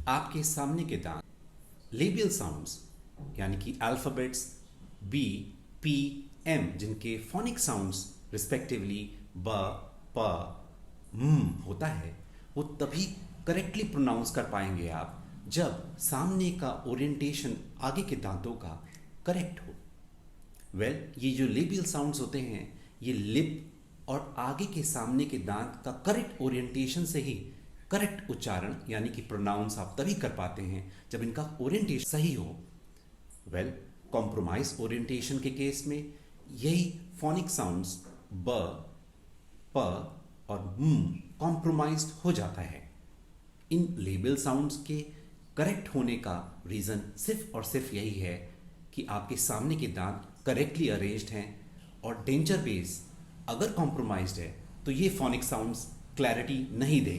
आपके सामने के दांत लेबियल साउंड्स यानी कि अल्फाबेट्स बी, पी, एम जिनके फोनिक साउंड्स रिस्पेक्टिवली ब, प, होता है, वो तभी करेक्टली प्रोनाउंस कर पाएंगे आप जब सामने का ओरिएंटेशन आगे के दांतों का करेक्ट हो। ये जो लेबियल साउंड्स होते हैं ये लिप और आगे के सामने के दांत का करेक्ट ओरिएंटेशन से ही करेक्ट उच्चारण यानी कि प्रोनाउंस आप तभी कर पाते हैं जब इनका ओरिएंटेशन सही हो। कॉम्प्रोमाइज ओरिएंटेशन के केस में यही फोनिक साउंड्स ब, प और कॉम्प्रोमाइज्ड हो जाता है। इन लेबियल साउंड्स के करेक्ट होने का रीज़न सिर्फ और सिर्फ यही है कि आपके सामने के दांत करेक्टली अरेंज्ड हैं और डेंचर बेस अगर कॉम्प्रोमाइज्ड है तो ये फोनिक साउंड्स क्लैरिटी नहीं देंगे।